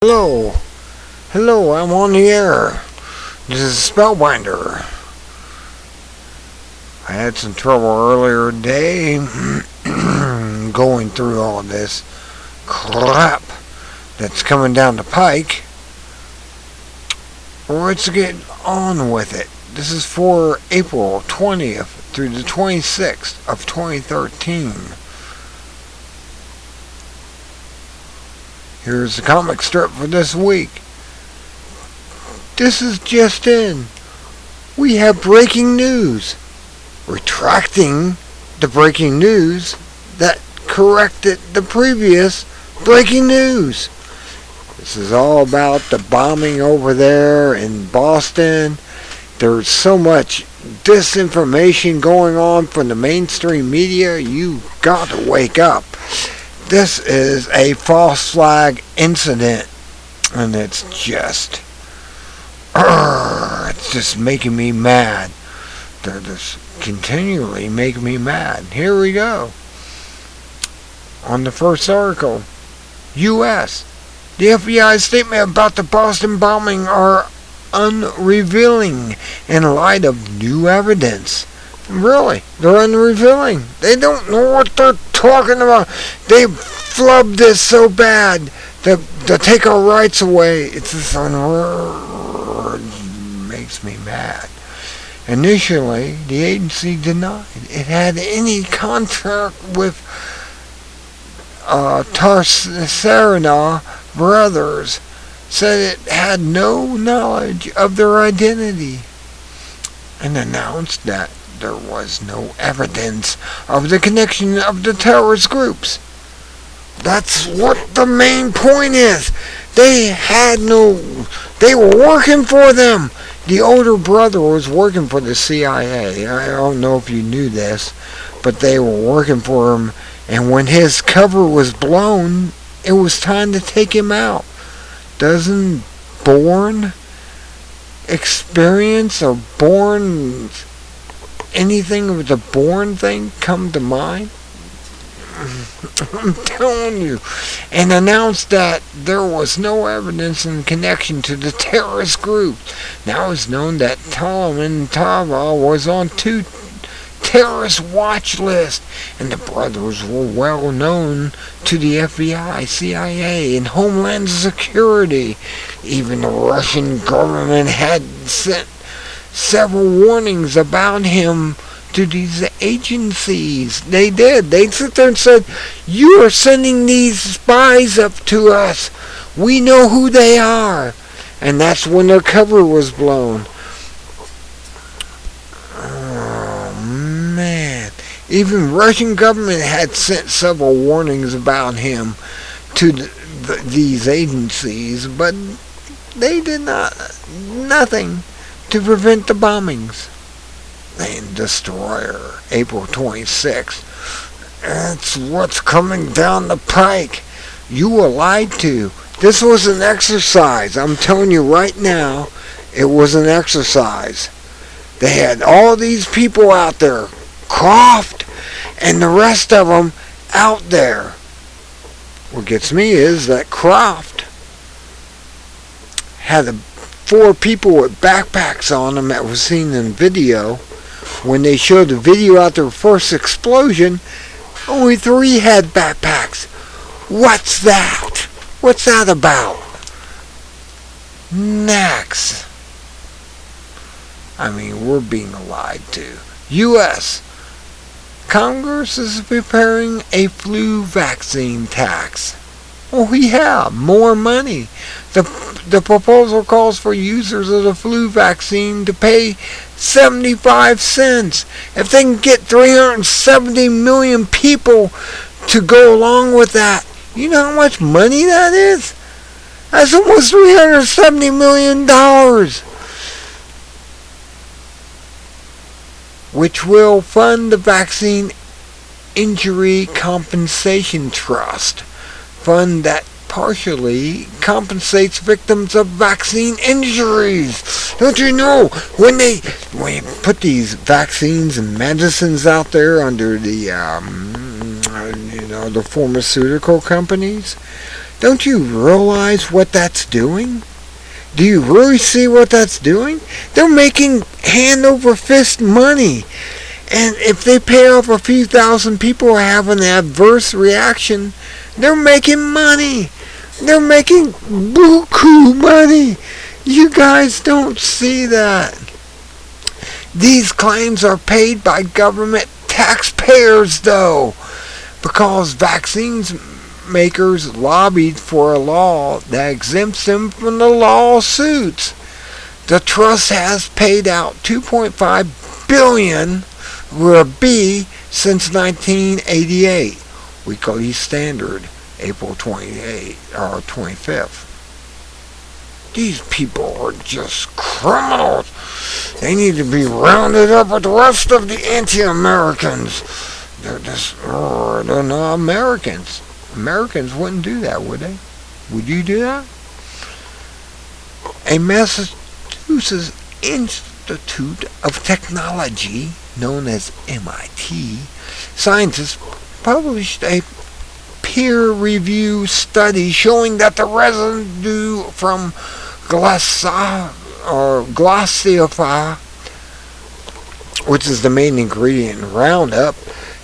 Hello, I'm on the air. This is Spellbinder. I had some trouble earlier today going through all this crap that's coming down the pike. Let's get on with it. This is for April 20th through the 26th of 2013. Here's the comic strip for this week. This is just in. We have breaking news. Retracting the breaking news that corrected the previous breaking news. This is all about the bombing over there in Boston. There's so much disinformation going on from the mainstream media. You got to wake up. This is a false flag incident, and it's just making me mad. They're just continually making me mad. Here we go. On the first article, U.S. The FBI's statement about the Boston bombing are unrevealing in light of new evidence. Really, they're unrevealing. They don't know what they're talking about. They flubbed this so bad to take our rights away. It's just makes me mad. Initially, the agency denied it had any contract with Tarsarana Brothers, said it had no knowledge of their identity, and announced that there was no evidence of the connection of the terrorist groups. That's what the main point is. They were working for them. The older brother was working for the CIA. I don't know if you knew this, but they were working for him, and when his cover was blown, it was time to take him out. Doesn't Bourne experience or Bourne anything with the Bourne thing come to mind? I'm telling you. And announced that there was no evidence in connection to the terrorist group. Now it's known that Talman Tava was on 2 terrorist watch lists, and the brothers were well known to the FBI, CIA, and Homeland Security. Even the Russian government had sent several warnings about him to these agencies. They did. They sit there and said, you are sending these spies up to us. We know who they are. And that's when their cover was blown. Oh, man. Even Russian government had sent several warnings about him to these agencies, but they did nothing to prevent the bombings. And Destroyer, April 26th. That's what's coming down the pike. You were lied to. This was an exercise. I'm telling you right now, it was an exercise. They had all these people out there, Croft and the rest of them out there. What gets me is that Croft had 4 people with backpacks on them that was seen in video. When they showed the video out their first explosion, only 3 had backpacks. What's that? What's that about? Next. I mean, we're being lied to. U.S. Congress is preparing a flu vaccine tax. Oh yeah, more money. The proposal calls for users of the flu vaccine to pay 75 cents. If they can get 370 million people to go along with that, you know how much money that is? That's almost $370 million. Which will fund the Vaccine Injury Compensation Trust. Fund that partially compensates victims of vaccine injuries. Don't you know, when you put these vaccines and medicines out there under the pharmaceutical companies, Don't you realize what that's doing? Do you really see what that's doing? They're making hand over fist money. And if they pay off a few thousand people who have an adverse reaction, they're making money. They're making buku money. You guys don't see that. These claims are paid by government taxpayers, though, because vaccines makers lobbied for a law that exempts them from the lawsuits. The trust has paid out $2.5 billion with a B since 1988. Weekly Standard, April 25th. These people are just criminals. They need to be rounded up with the rest of the anti-Americans. They're not Americans. Americans wouldn't do that, would they? Would you do that? A Massachusetts Institute of Technology, known as MIT, scientists published a peer-reviewed study showing that the residue from Glossify, which is the main ingredient in Roundup,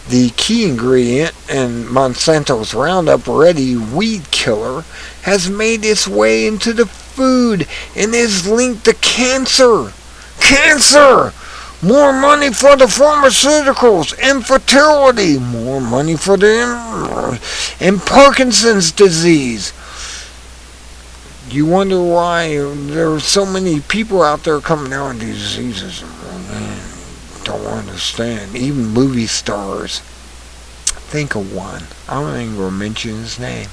the key ingredient in Monsanto's Roundup Ready weed killer, has made its way into the food and is linked to cancer. Cancer! More money for the pharmaceuticals. Infertility. More money for the... And Parkinson's disease. You wonder why there are so many people out there coming down with these diseases. Don't understand. Even movie stars. Think of one. I don't even going to mention his name,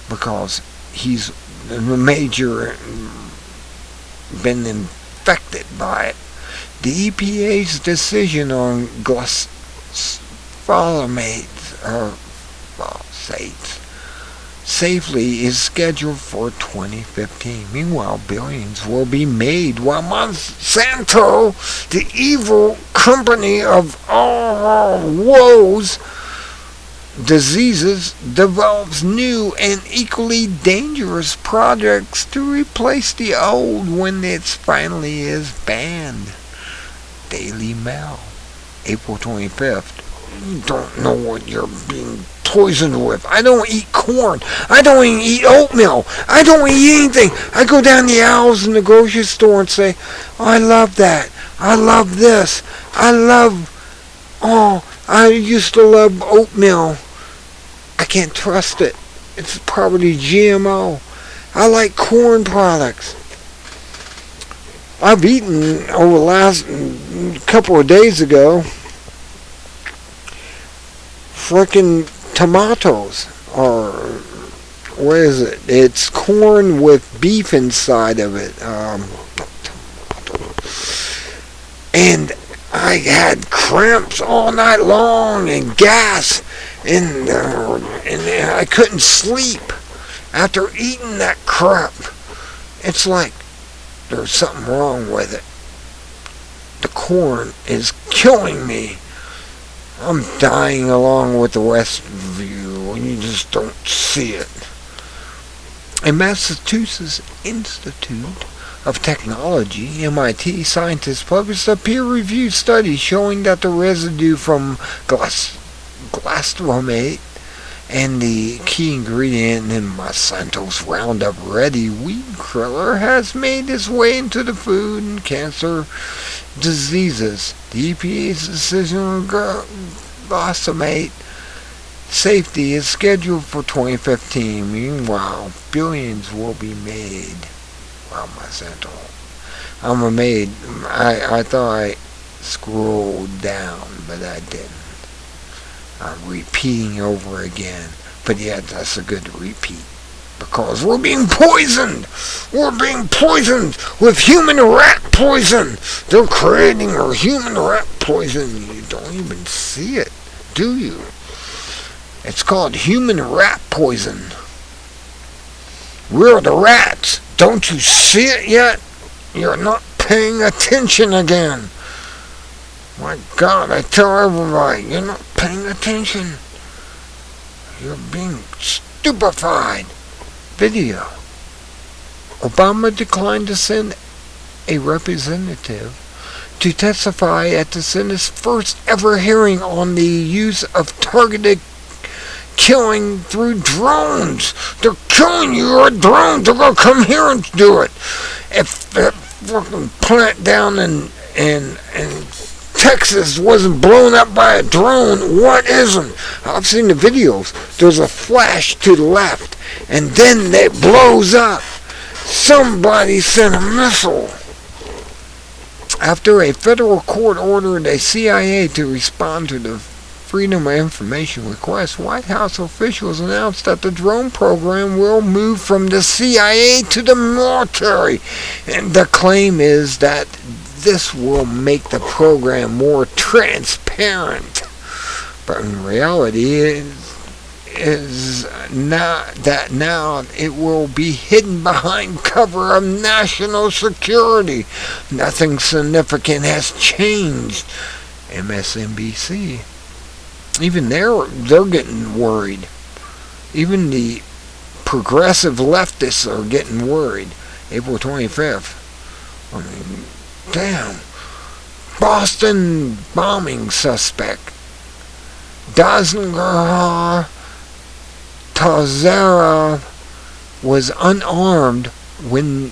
because he's been infected by it. The EPA's decision on glyphosate safely is scheduled for 2015. Meanwhile, billions will be made while Monsanto, the evil company of all woes, diseases, develops new and equally dangerous products to replace the old when it finally is banned. Daily Mail, April 25th. You don't know what you're being poisoned with. I don't eat corn. I don't even eat oatmeal. I don't eat anything. I go down the aisles in the grocery store and say, oh, I love that. I love this. I used to love oatmeal. I can't trust it. It's probably GMO. I like corn products. I've eaten over the last couple of days ago frickin' tomatoes, or what is it? It's corn with beef inside of it. And I had cramps all night long and gas, and I couldn't sleep after eating that crap. It's like there's something wrong with it. The corn is killing me. I'm dying along with the rest of you, and you just don't see it. A Massachusetts Institute of Technology, MIT, scientists published a peer-reviewed study showing that the residue from glyphosate and the key ingredient in Monsanto's Roundup Ready weed killer has made its way into the food and cancer diseases. The EPA's decision on glyphosate safety is scheduled for 2015. Meanwhile, billions will be made. Wow, Monsanto. I thought I scrolled down, but I didn't. I'm repeating over again. But yeah, that's a good repeat. Because we're being poisoned. We're being poisoned with human rat poison. They're creating a human rat poison. You don't even see it, do you? It's called human rat poison. We're the rats. Don't you see it yet? You're not paying attention again. My God, I tell everybody, you're not paying attention. You're being stupefied. Video. Obama declined to send a representative to testify at the Senate's first ever hearing on the use of targeted killing through drones. They're killing you with drones. They're going to come here and do it. If that fucking plant down in Texas wasn't blown up by a drone, what isn't? I've seen the videos. There's a flash to the left, and then it blows up. Somebody sent a missile. After a federal court ordered a CIA to respond to the Freedom of Information request, White House officials announced that the drone program will move from the CIA to the military. And the claim is that this will make the program more transparent. But in reality, now it will be hidden behind cover of national security. Nothing significant has changed. MSNBC. Even they're getting worried. Even the progressive leftists are getting worried. April 25th. I mean, damn. Boston bombing suspect. Dazngar Tazara was unarmed when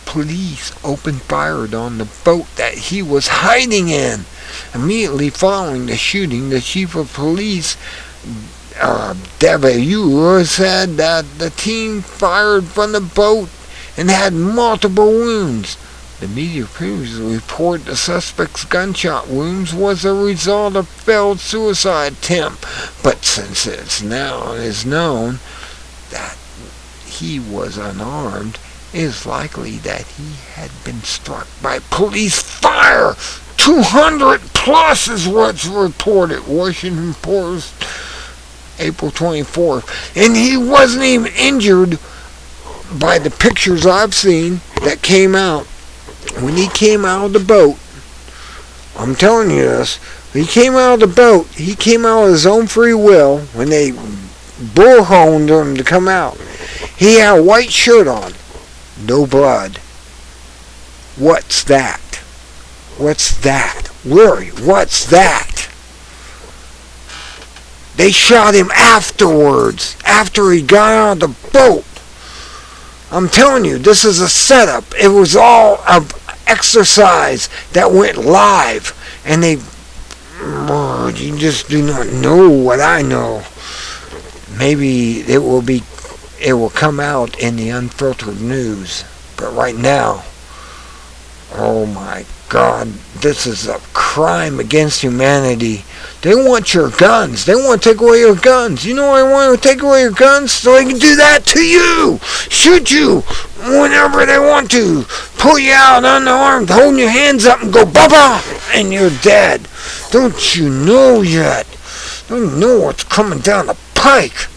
police opened fire on the boat that he was hiding in. Immediately following the shooting, the chief of police, Devayu, said that the team fired from the boat and had multiple wounds. The media previously reported the suspect's gunshot wounds was a result of failed suicide attempt, but since it is known that he was unarmed, it is likely that he had been struck by police fire. 200 plus is what's reported. Washington Post, April 24th. And he wasn't even injured by the pictures I've seen that came out. When he came out of the boat, I'm telling you this, he came out of the boat, he came out of his own free will when they bullhorned him to come out. He had a white shirt on. No blood. What's that? What's that? Larry, what's that? They shot him afterwards, after he got out of the boat. I'm telling you, this is a setup. It was all an exercise that went live. And you just do not know what I know. Maybe it will come out in the unfiltered news. But right now, oh my God, this is a crime against humanity. They want your guns. They want to take away your guns. You know why they want to take away your guns? So they can do that to you. Shoot you whenever they want to. Pull you out unarmed, holding your hands up and go, "Baba!" and you're dead. Don't you know yet? Don't you know what's coming down the pike?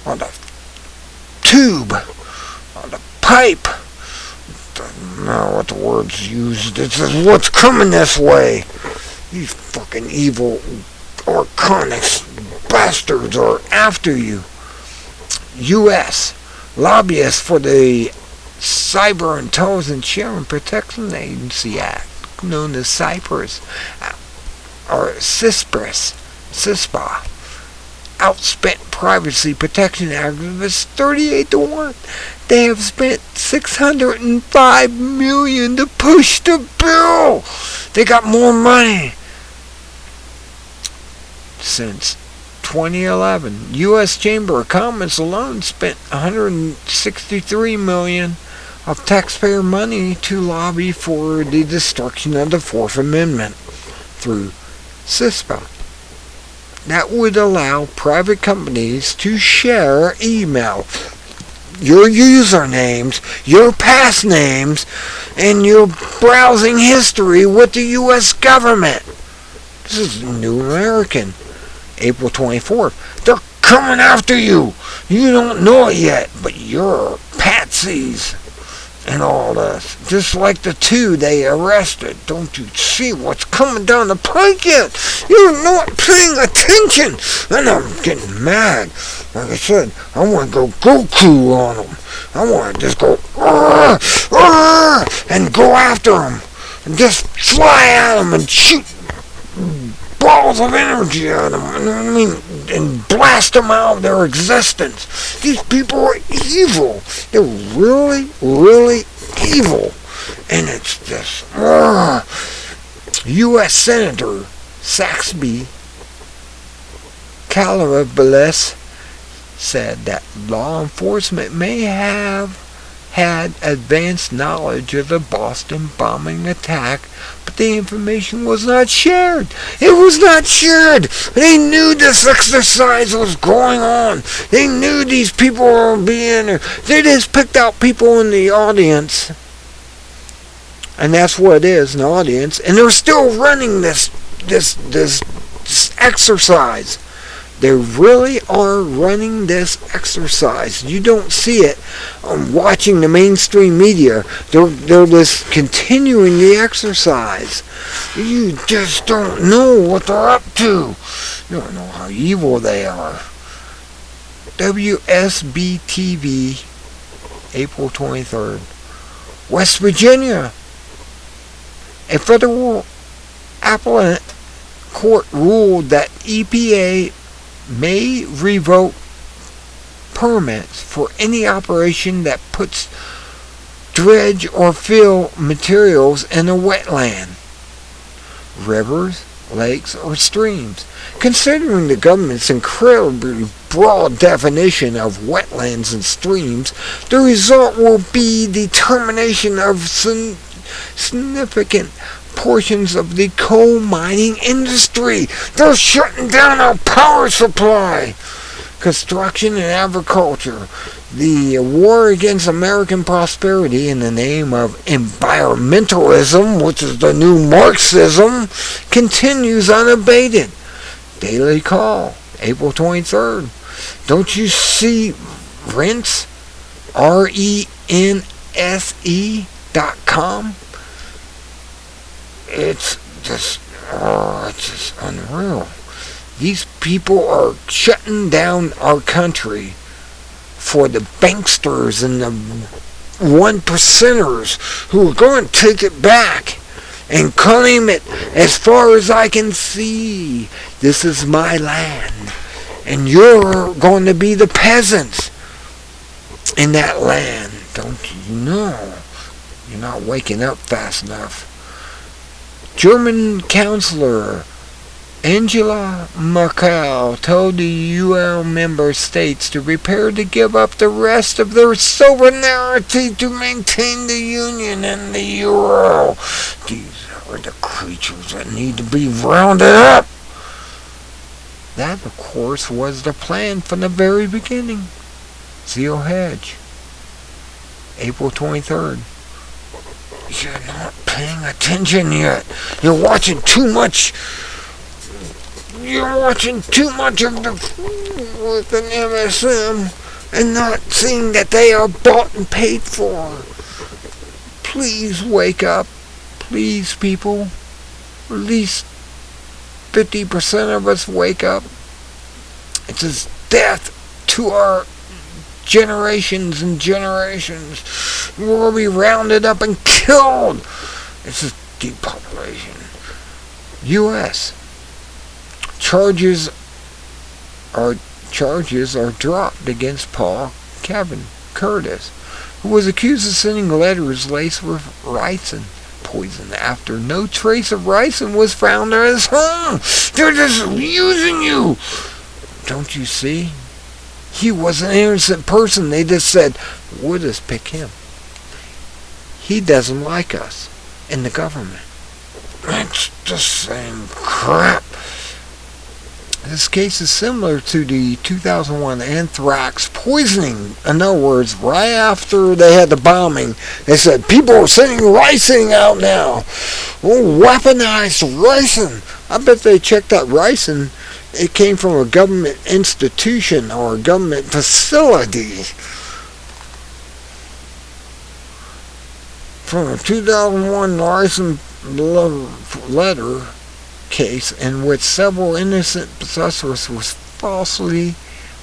On the tube. On the pipe. I don't know what the word's used. This is what's coming this way. These fucking evil Arconics bastards are after you. U.S. lobbyists for the Cyber Intelligence Sharing Protection Agency Act, known as CISPA, outspent privacy protection activists 38-1. They have spent $605 million to push the bill. They got more money. Since 2011, U.S. Chamber of Commerce alone spent $163 million of taxpayer money to lobby for the destruction of the Fourth Amendment through CISPA. That would allow private companies to share email, your usernames, your past names, and your browsing history with the U.S. government. This is New American. April 24th. They're coming after you. You don't know it yet, but you're patsies. and all this. Just like the two they arrested. Don't you see what's coming down the pike yet? You're not paying attention. And I'm getting mad. Like I said, I want to go Goku on them. I want to just go and go after them. And just fly at them and shoot balls of energy at them. You know what I mean? And blast them out of their existence. These people are evil. They're really, really evil. And it's just... U.S. Senator Saxby Calabrese said that law enforcement may have had advanced knowledge of the Boston bombing attack, but the information was not shared. It was not shared. They knew this exercise was going on. They knew these people were being there. They just picked out people in the audience, and that's what it is, an audience, and they're still running this exercise. They really are running this exercise. You don't see it watching the mainstream media. They're just continuing the exercise. You just don't know what they're up to. You don't know how evil they are. WSB-TV, April 23rd. West Virginia. A federal appellate court ruled that EPA may revoke permits for any operation that puts dredge or fill materials in a wetland, rivers, lakes, or streams. Considering the government's incredibly broad definition of wetlands and streams, the result will be the termination of significant portions of the coal mining industry. They're shutting down our power supply. Construction and agriculture. The war against American prosperity in the name of environmentalism, which is the new Marxism, continues unabated. Daily Call, April 23rd. Don't you see Rense? RENSE.com? It's just unreal. These people are shutting down our country for the banksters and the one percenters who are going to take it back and claim it as far as I can see. This is my land. And you're going to be the peasants in that land. Don't you know? You're not waking up fast enough. German Chancellor Angela Merkel told the UN member states to prepare to give up the rest of their sovereignty to maintain the Union and the Euro. These are the creatures that need to be rounded up. That, of course, was the plan from the very beginning. Seal Hedge, April 23rd. You're not paying attention yet. You're watching too much. You're watching too much of the with an MSM and not seeing that they are bought and paid for. Please wake up. Please, people. At least 50% of us wake up. It's just death to our generations and generations. We'll be rounded up and killed. It's a depopulation. U.S. Charges are dropped against Paul Kevin Curtis, who was accused of sending letters laced with ricin poison after no trace of ricin was found at his home. They're just using you. Don't you see? He was an innocent person. They just said, we'll just pick him. He doesn't like us in the government. It's the same crap. This case is similar to the 2001 anthrax poisoning. In other words, right after they had the bombing, they said, people are sending ricin out now. Oh, weaponized ricin. I bet they checked that ricin. It came from a government institution or a government facility. from a 2001 license letter case in which several innocent possessors was falsely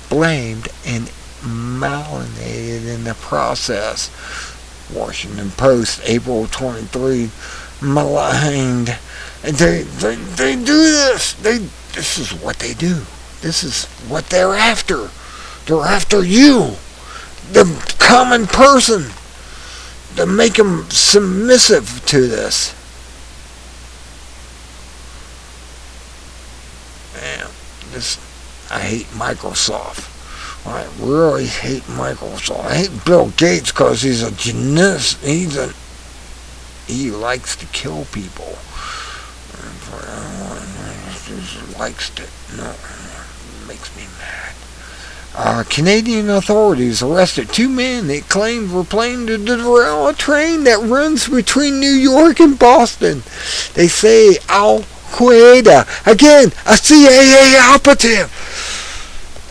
blamed and malinated in the process. Washington Post, April 23, maligned. They do this. This is what they do. This is what they're after. They're after you, the common person, to make them submissive to this. Man, I hate Microsoft. I really hate Microsoft. I hate Bill Gates because he's a genius. He likes to kill people. He likes to. No, it makes me mad. Canadian authorities arrested 2 men they claimed were planning to derail a train that runs between New York and Boston. They say Al Qaeda, again, a CIA operative,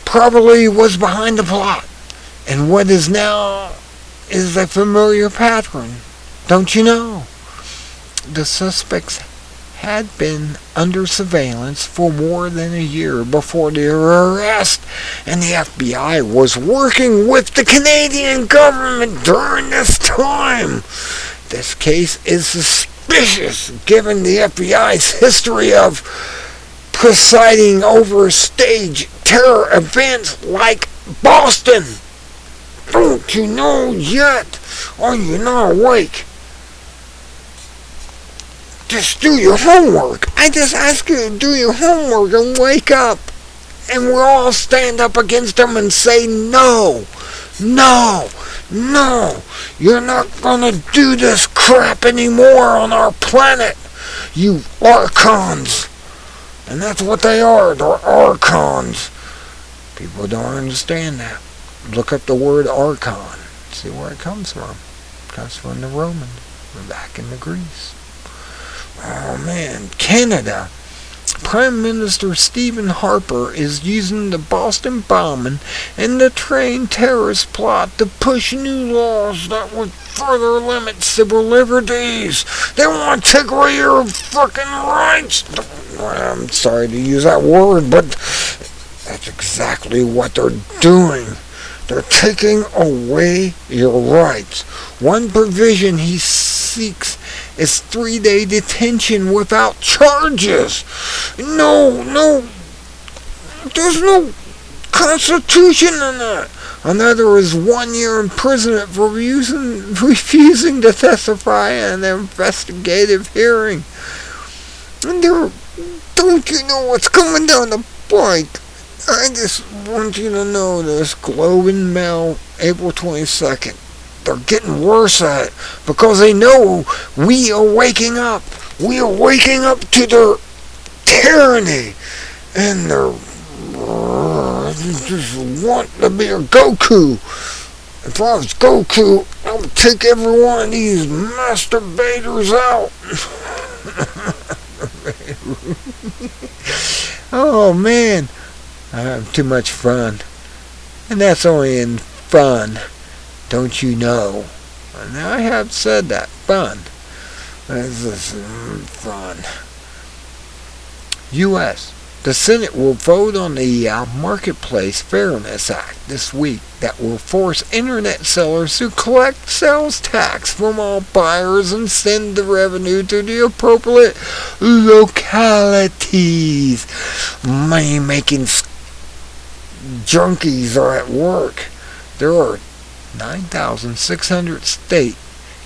probably was behind the plot. And what is now is a familiar pattern. Don't you know? The suspects had been under surveillance for more than a year before their arrest, and the FBI was working with the Canadian government during this time. This case is suspicious given the FBI's history of presiding over stage terror events like Boston. Don't you know yet? Are you not awake? Just do your homework. I just ask you to do your homework and wake up. And we'll all stand up against them and say, no, no, no. You're not going to do this crap anymore on our planet. You archons. And that's what they are. They're archons. People don't understand that. Look up the word archon. See where it comes from. It comes from the Romans. We're back in the Greece. Oh man, Canada. Prime Minister Stephen Harper is using the Boston bombing and the train terrorist plot to push new laws that would further limit civil liberties. They want to take away your fucking rights. I'm sorry to use that word, but that's exactly what they're doing. They're taking away your rights. One provision he seeks is 3-day detention without charges. No, there's no constitution in that. Another is 1 year imprisonment for refusing to testify in an investigative hearing. And don't you know what's coming down the pike? I just want you to know this. Globe and Mail, April 22nd. They're getting worse at it because they know we are waking up. We are waking up to their tyranny. And they just want to be a Goku. If I was Goku, I would take every one of these masturbators out. Oh man. I have too much fun. And that's only in fun. Don't you know? And I have said that. Fun. This is fun. U.S. The Senate will vote on the Marketplace Fairness Act this week that will force internet sellers to collect sales tax from all buyers and send the revenue to the appropriate localities. Money-making junkies are at work. There are 9,600 state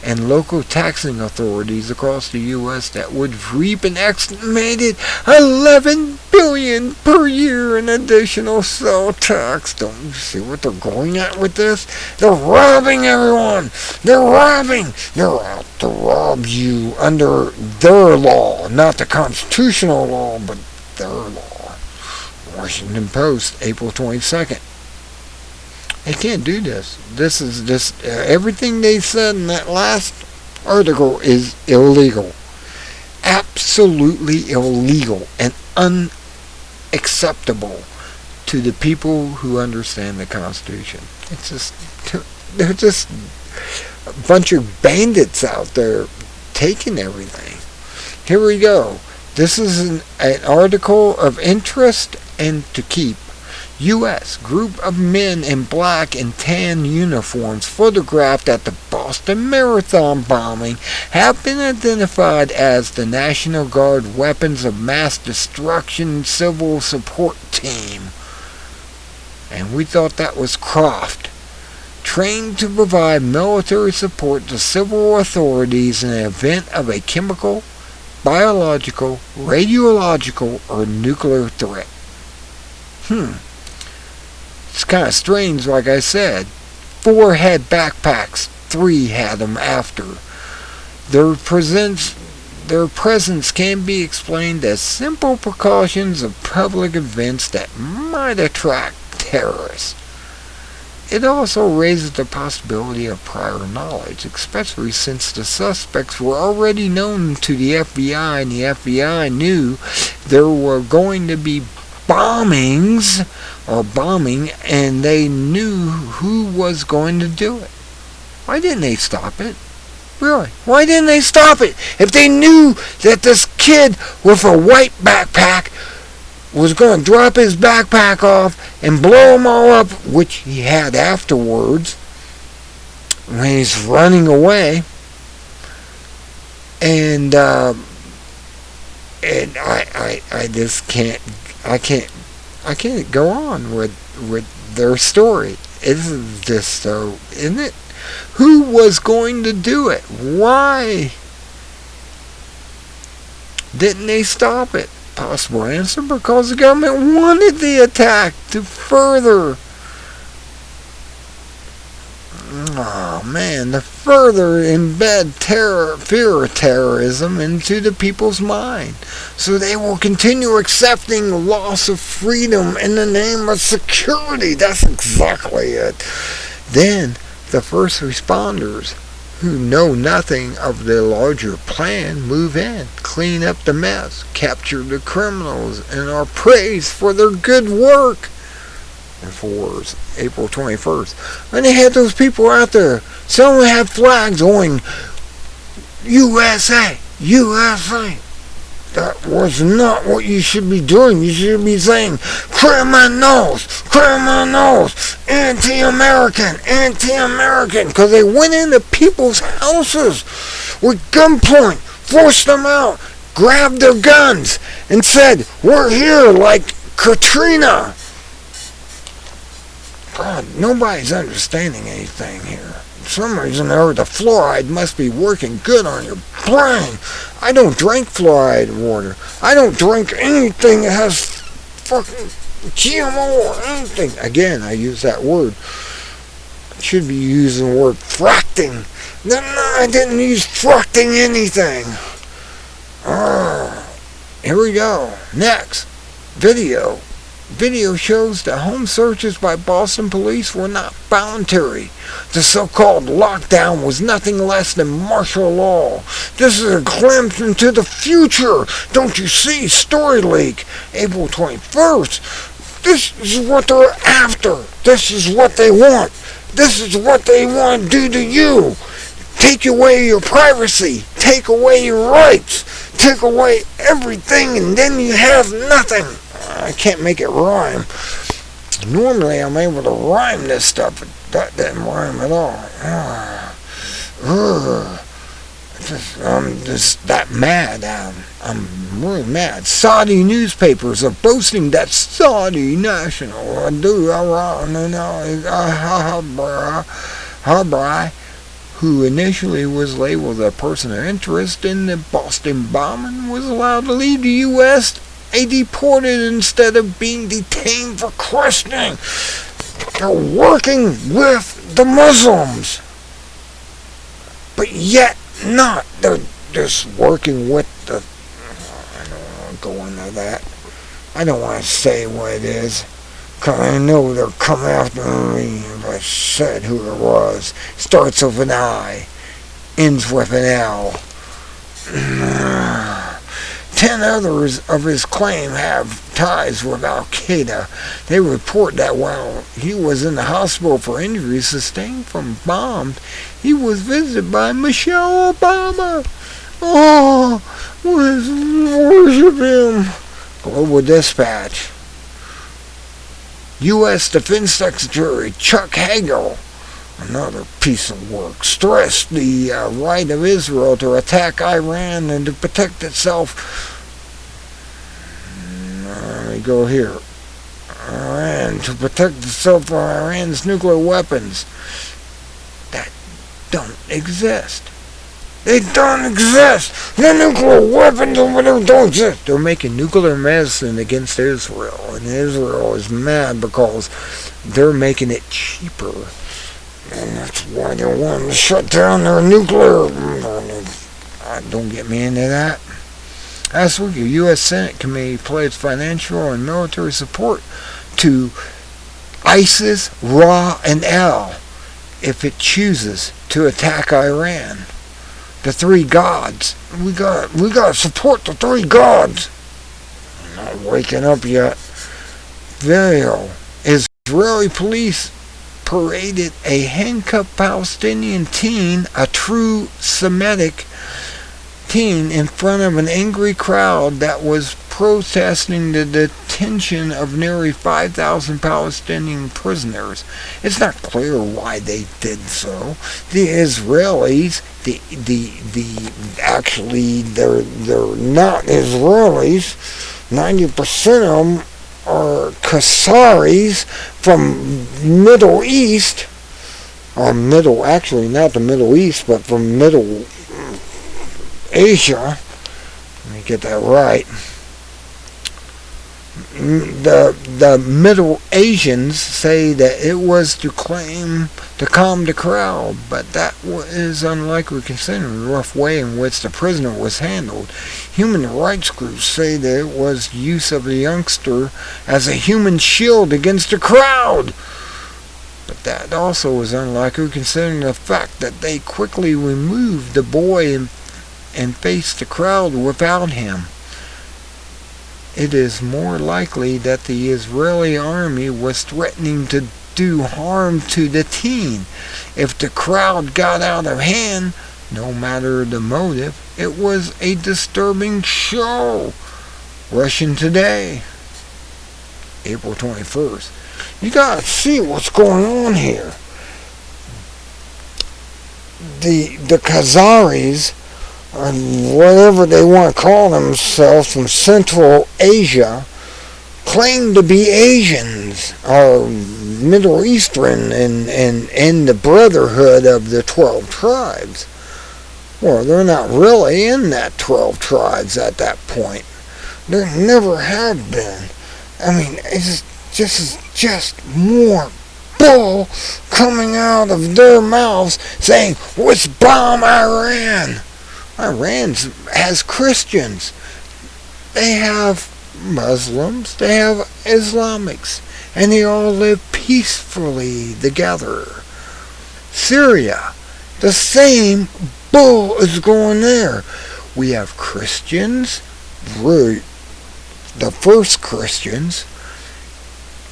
and local taxing authorities across the U.S. that would reap an estimated $11 billion per year in additional sales tax. Don't you see what they're going at with this? They're robbing everyone. They're robbing. They're out to rob you under their law, not the constitutional law, but their law. Washington Post, April 22nd. They can't do this. This is just everything they said in that last article is illegal. Absolutely illegal and unacceptable to the people who understand the Constitution. It's just, they're just, a bunch of bandits out there taking everything. Here we go. This is an article of interest and to keep. U.S. group of men in black and tan uniforms photographed at the Boston Marathon bombing have been identified as the National Guard Weapons of Mass Destruction Civil Support Team. And we thought that was Croft. Trained to provide military support to civil authorities in the event of a chemical, biological, radiological, or nuclear threat. It's kind of strange, like I said. 4 had backpacks, 3 had them after. Their presence can be explained as simple precautions of public events that might attract terrorists. It also raises the possibility of prior knowledge, especially since the suspects were already known to the FBI, and the FBI knew there were going to be bombing, and they knew who was going to do it. Why didn't they stop it? Really? Why didn't they stop it? If they knew that this kid with a white backpack was going to drop his backpack off and blow them all up, which he had afterwards when he's running away, and I just can't go on with their story. It's just so, isn't it? Who was going to do it? Why didn't they stop it? Possible answer: because the government wanted the attack to further, to further embed fear of terrorism into the people's mind. So they will continue accepting loss of freedom in the name of security. That's exactly it. Then the first responders, who know nothing of the larger plan, move in, clean up the mess, capture the criminals, and are praised for their good work. And for April 21st. And they had those people out there. Some had flags going, USA, USA. That was not what you should be doing. You should be saying, criminals, criminals, anti-American, anti-American. Because they went into people's houses with gunpoint, forced them out, grabbed their guns, and said, we're here like Katrina. God, nobody's understanding anything here. For some reason or the fluoride must be working good on your brain. I don't drink fluoride water. I don't drink anything that has fucking GMO or anything. Again, I use that word. I should be using the word fracting. No, I didn't use fracting anything. Here we go. Next. Video. Video shows that home searches by Boston police were not voluntary. The so-called lockdown was nothing less than martial law. This is a glimpse into the future. Don't you see? Story leak. April 21st. This is what they're after. This is what they want. This is what they want to do to you. Take away your privacy. Take away your rights. Take away everything, and then you have nothing. I can't make it rhyme. Normally I'm able to rhyme this stuff, but that didn't rhyme at all. I'm just that mad. I'm really mad. Saudi newspapers are boasting that Saudi national Habrai, who initially was labeled a person of interest in the Boston bombing, was allowed to leave the U.S. deported instead of being detained for questioning. They're working with the Muslims, but yet not. They're just working with the... I don't want to go into that. I don't want to say what it is, because I know they're coming after me if I said who it was. Starts with an I, ends with an L. 10 others of his claim have ties with Al-Qaeda. They report that while he was in the hospital for injuries sustained from bombs, he was visited by Michelle Obama. Oh, worship him. Global Dispatch. U.S. Defense Secretary Chuck Hagel, another piece of work, stressed the right of Israel to attack Iran and to protect itself. Let me go here. Iran, to protect itself from Iran's nuclear weapons that don't exist. They don't exist. The nuclear weapons over there don't exist. They're making nuclear medicine against Israel, and Israel is mad because they're making it cheaper. And that's why they want to shut down their nuclear. Don't get me into that. Last week, a U.S. Senate committee pledged financial and military support to ISIS, Ra, and Al if it chooses to attack Iran. The three gods. We got to support the three gods. I'm not waking up yet. Video. Israeli police paraded a handcuffed Palestinian teen, a true Semitic teen, in front of an angry crowd that was protesting the detention of nearly 5,000 Palestinian prisoners. It's not clear why they did so. The Israelis, actually they're not Israelis. 90% of them are Khazaris from Middle East, or actually not the Middle East, but from Middle Asia. Let me get that right. The Middle Asians say that it was to calm the crowd, but that is unlikely considering the rough way in which the prisoner was handled. Human rights groups say that it was use of the youngster as a human shield against the crowd, but that also is unlikely considering the fact that they quickly removed the boy and faced the crowd without him. It is more likely that the Israeli army was threatening to do harm to the teen. If the crowd got out of hand, no matter the motive, it was a disturbing show. Russian Today, April 21st. You gotta see what's going on here. The Khazaris, or whatever they want to call themselves, from Central Asia, claim to be Asians, or Middle Eastern, and the Brotherhood of the 12 tribes. Well, they're not really in that 12 tribes at that point. They never have been. I mean, it's just more bull coming out of their mouths saying, let's bomb Iran. Iran has Christians. They have Muslims. They have Islamics. And they all live peacefully together. Syria, the same bull is going there. We have Christians, the first Christians,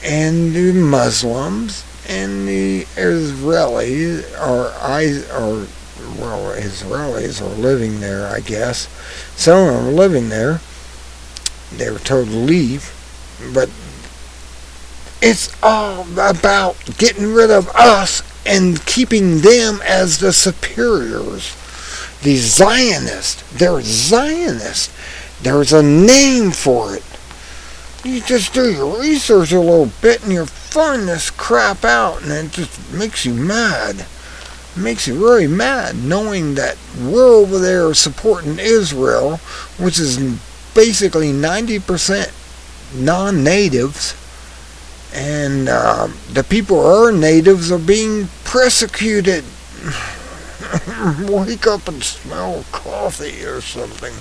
and the Muslims, and the Israelis, Israelis are living there, I guess. Some of them are living there. They were told to leave. But it's all about getting rid of us and keeping them as the superiors. The Zionists. They're Zionists. There's a name for it. You just do your research a little bit and you find this crap out, and it just makes you mad. It makes you really mad knowing that we're over there supporting Israel, which is basically 90% non-natives, and the people who are natives are being persecuted. Wake up and smell coffee or something.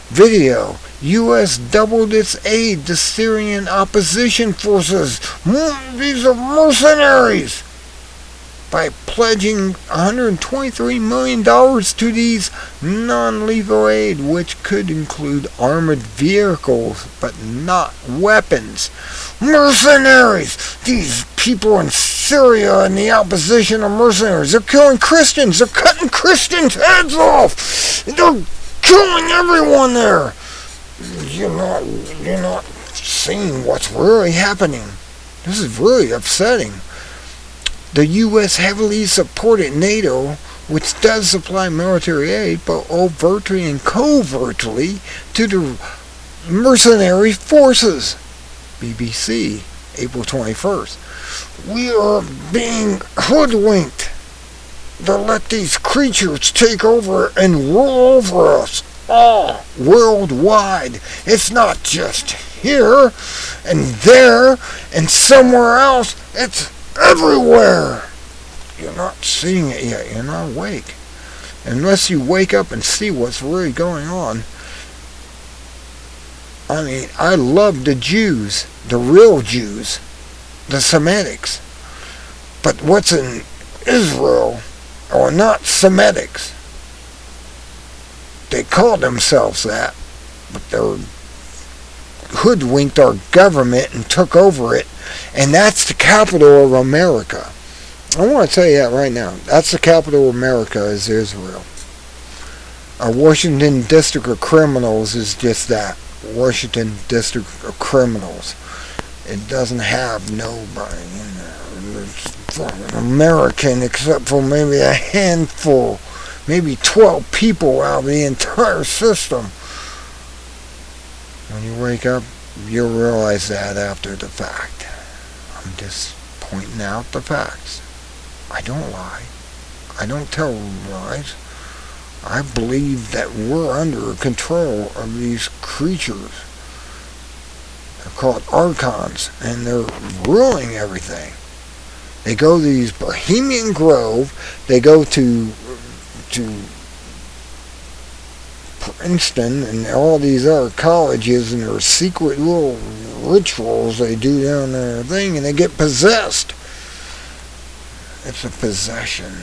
Video. U.S. doubled its aid to Syrian opposition forces. These are mercenaries. By pledging $123 million to these non-lethal aid, which could include armored vehicles, but not weapons. Mercenaries! These people in Syria and the opposition are mercenaries. They're killing Christians. They're cutting Christians' heads off. They're killing everyone there. You're not seeing what's really happening. This is really upsetting. The U.S. heavily supported NATO, which does supply military aid, but overtly and covertly to the mercenary forces. BBC, April 21st. We are being hoodwinked. They let these creatures take over and rule over us all worldwide. It's not just here and there and somewhere else. It's everywhere. You're not seeing it yet. You're not awake. Unless you wake up and see what's really going on. I mean, I love the Jews, the real Jews, the Semitics. But what's in Israel are not Semitics. They call themselves that, but they're hoodwinked our government and took over it. And that's the capital of America. I want to tell you that right now. That's the capital of America is Israel. Our Washington District of Criminals is just that. Washington District of Criminals. It doesn't have nobody in there. It's fucking American except for maybe a handful, maybe 12 people out of the entire system. When you wake up, you'll realize that after the fact. I'm just pointing out the facts. I don't lie. I don't tell lies. I believe that we're under control of these creatures. They're called archons, and they're ruling everything. They go to these Bohemian Grove. They go to Princeton and all these other colleges, and their secret little rituals they do down there thing, and they get possessed. It's a possession.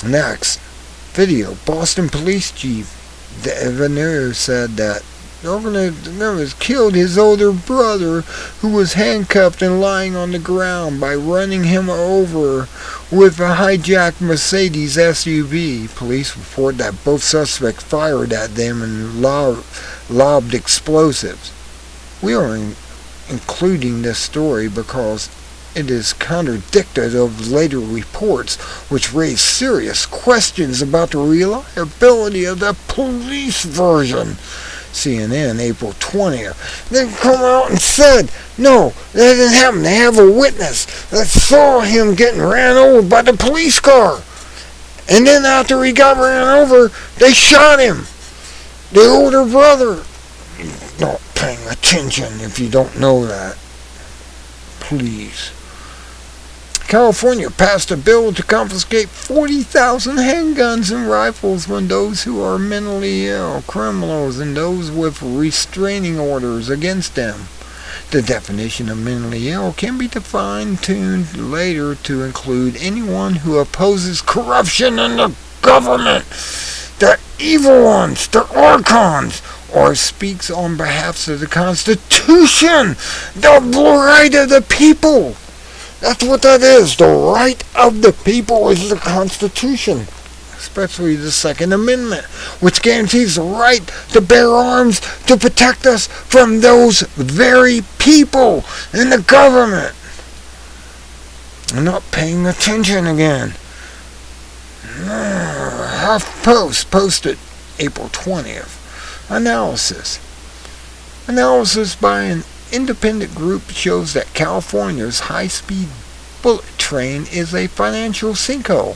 Next video, Boston Police Chief Veneer said that Governor killed his older brother, who was handcuffed and lying on the ground, by running him over with a hijacked Mercedes SUV. Police report that both suspects fired at them and lobbed explosives. We are including this story because it is contradicted of later reports, which raise serious questions about the reliability of the police version. CNN, April 20th. They come out and said, no, that didn't happen. They have a witness that saw him getting ran over by the police car. And then after he got ran over, they shot him. The older brother. You're not paying attention if you don't know that. Please. California passed a bill to confiscate 40,000 handguns and rifles from those who are mentally ill, criminals, and those with restraining orders against them. The definition of mentally ill can be fine-tuned later to include anyone who opposes corruption in the government, the evil ones, the archons, or speaks on behalf of the Constitution, the right of the people. That's what that is. The right of the people is the Constitution, especially the Second Amendment, which guarantees the right to bear arms to protect us from those very people in the government. I'm not paying attention again. HuffPost posted April 20th. Analysis by an independent group shows that California's high-speed bullet train is a financial sinkhole,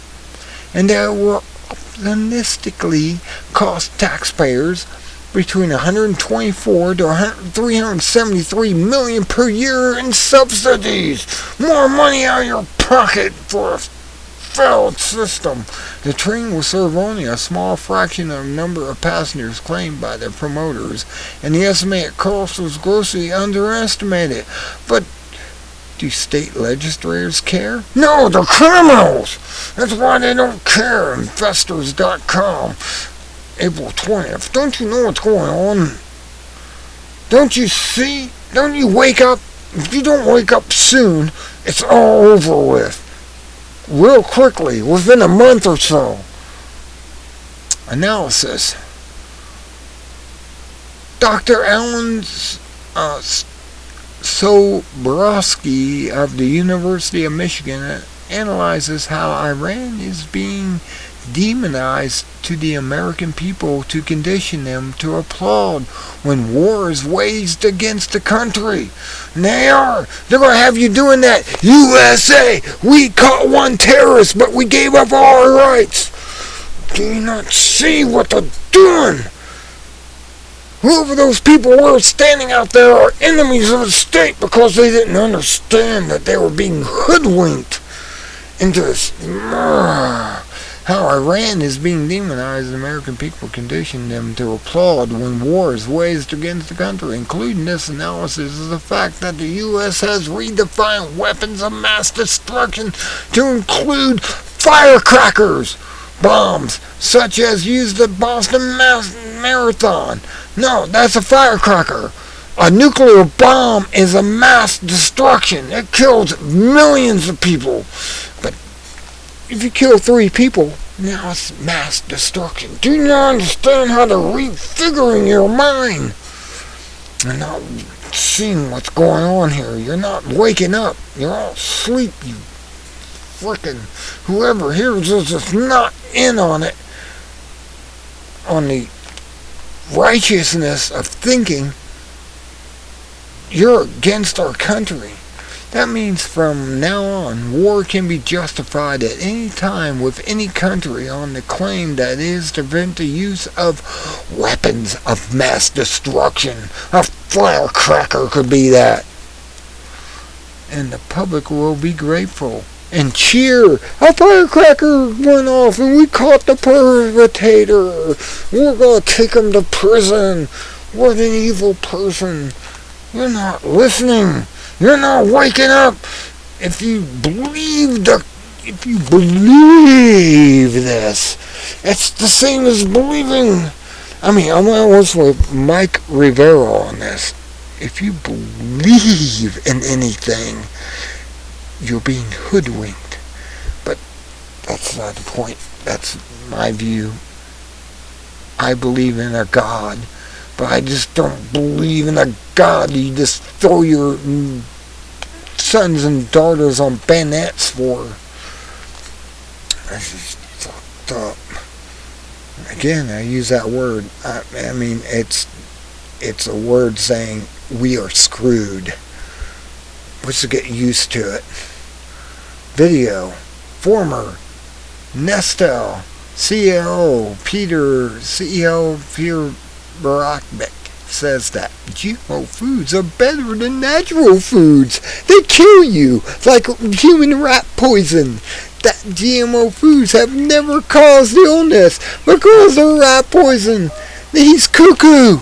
and that it will optimistically cost taxpayers between $124 to $373 million per year in subsidies. More money out of your pocket for a failed system. The train will serve only a small fraction of the number of passengers claimed by the promoters, and the estimated cost was grossly underestimated. But Do state legislators care? No, they're criminals. That's why they don't care. Investors.com, April 20th. Don't you know what's going on? Don't you see? Don't you wake up? If you don't wake up soon, it's all over with. Real quickly, within a month or so. Analysis. Dr. Alan Soborowski of the University of Michigan analyzes how Iran is being demonized to the American people to condition them to applaud when war is waged against the country. And they're going to have you doing that. USA, we caught one terrorist, but we gave up all our rights. Do you not see what they're doing? Whoever those people were standing out there are enemies of the state because they didn't understand that they were being hoodwinked into this. How Iran is being demonized, the American people conditioned them to applaud when war is waged against the country. Including this analysis is the fact that the U.S. has redefined weapons of mass destruction to include firecrackers, bombs, such as used at Boston Marathon. No, that's a firecracker. A nuclear bomb is a mass destruction. It kills millions of people. But if you kill 3 people, now it's mass destruction. Do you not understand how to refigure in your mind? You're not seeing what's going on here. You're not waking up. You're all asleep, you frickin' whoever here is just not in on it. On the righteousness of thinking, you're against our country. That means from now on, war can be justified at any time with any country on the claim that it is to prevent the use of weapons of mass destruction. A firecracker could be that. And the public will be grateful and cheer. A firecracker went off and we caught the perpetrator. We're going to take him to prison. What an evil person. You're not listening. You're not waking up. If you believe this, it's the same as believing. I was with Mike Rivera on this. If you believe in anything, you're being hoodwinked. But that's not the point. That's my view. I believe in a God, but I just don't believe in a God you just throw your sons and daughters on bayonets for. That's just fucked up. Again, I use that word. It's a word saying we are screwed. Let's get used to it. Video. Former Nestle CEO Peter Barakbek says that GMO foods are better than natural foods. They kill you like human rat poison. That GMO foods have never caused illness because they're rat poison. He's cuckoo.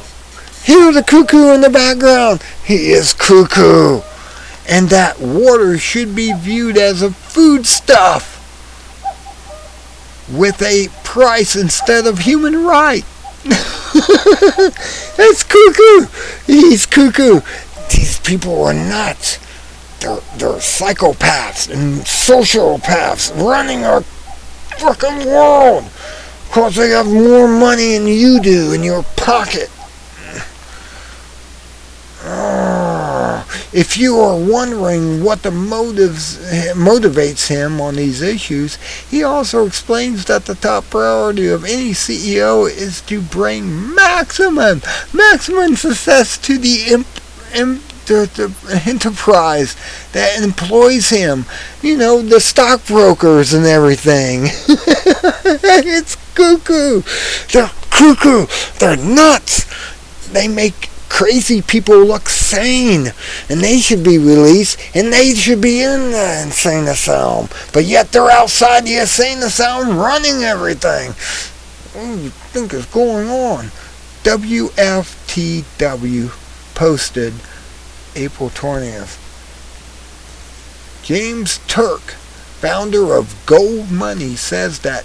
Hear the cuckoo in the background. He is cuckoo. And that water should be viewed as a foodstuff with a price instead of human right. That's cuckoo. He's cuckoo. These people are nuts. They're psychopaths and sociopaths running our fucking world because they have more money than you do in your pocket. If you are wondering what motivates him on these issues, he also explains that the top priority of any CEO is to bring maximum success to the enterprise that employs him. You know, the stockbrokers and everything. It's cuckoo. They're cuckoo. They're nuts. They make crazy people look sane, and they should be released, and they should be in the insane asylum, but yet they're outside the insane asylum running everything. What do you think is going on? WFTW posted April 20th. James Turk, founder of Gold Money, says that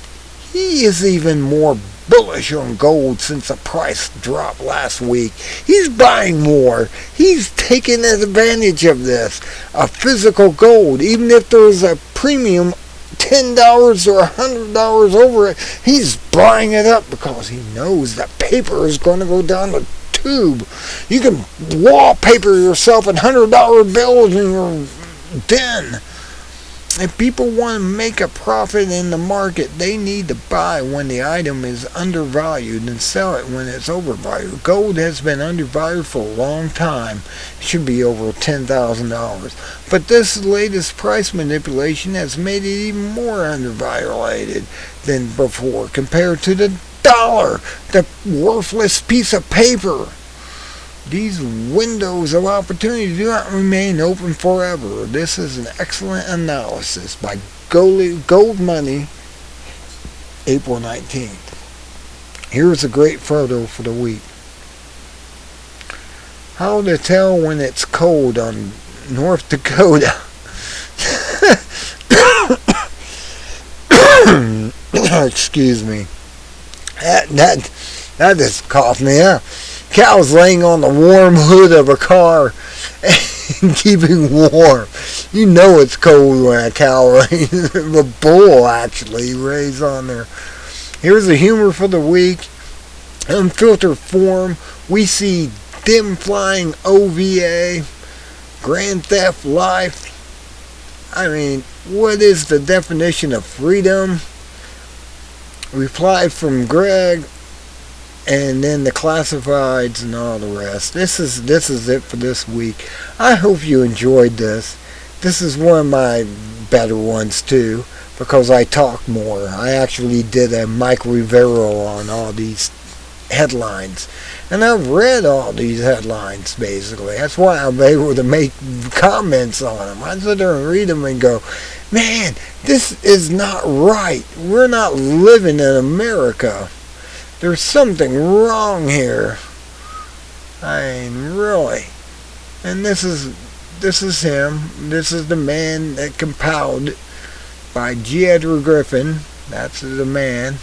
he is even more bullish on gold since the price dropped last week. He's buying more. He's taking advantage of this. A physical gold, even if there's a premium $10 or $100 over it, he's buying it up because he knows that paper is going to go down the tube. You can wallpaper yourself in $100 bills in your den. If people want to make a profit in the market, they need to buy when the item is undervalued and sell it when it's overvalued. Gold has been undervalued for a long time. It should be over $10,000. But this latest price manipulation has made it even more undervalued than before compared to the dollar, the worthless piece of paper. These windows of opportunity do not remain open forever. This is an excellent analysis by Gold Money, April 19th. Here's a great photo for the week. How to tell when it's cold on North Dakota. Excuse me. That just coughed me up. Cow's laying on the warm hood of a car and keeping warm. You know it's cold when a cow lays, a bull actually lays on there. Here's the humor for the week. Unfiltered form. We see dim flying OVA, Grand Theft Life. I mean, what is the definition of freedom? Reply from Greg. And then the classifieds and all the rest. This is it for this week. I hope you enjoyed this. This is one of my better ones too, because I talk more. I actually did a Mike Rivero on all these headlines, and I've read all these headlines basically. That's why I'm able to make comments on them. I sit there and read them and go, man, this is not right. We're not living in America. There's something wrong here. I mean, really. And this is him. This is the man that compiled by G.Edward Griffin. That's the man.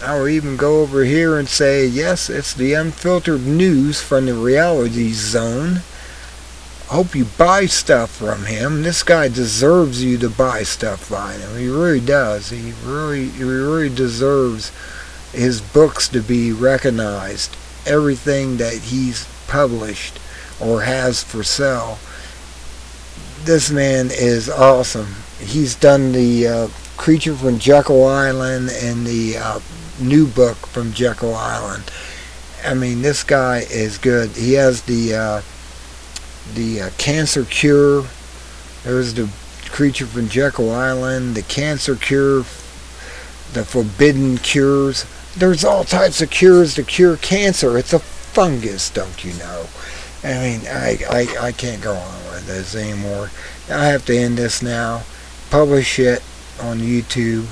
I'll even go over here and say, yes, it's the unfiltered news from the reality zone. Hope you buy stuff from him. This guy deserves you to buy stuff by him. He really does. He really deserves his books to be recognized. Everything that he's published or has for sale. This man is awesome. He's done the Creature from Jekyll Island and the new book from Jekyll Island. I mean, this guy is good. He has the cancer cure. There's the Creature from Jekyll Island, the cancer cure, the forbidden cures. There's all types of cures to cure cancer. It's a fungus, don't you know? I mean, I can't go on with this anymore. I have to end this now. Publish it on YouTube.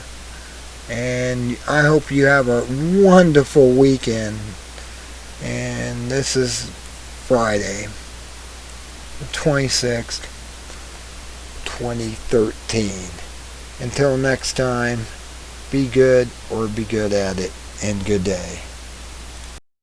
And I hope you have a wonderful weekend. And this is Friday, the 26th, 2013. Until next time, be good or be good at it. And good day.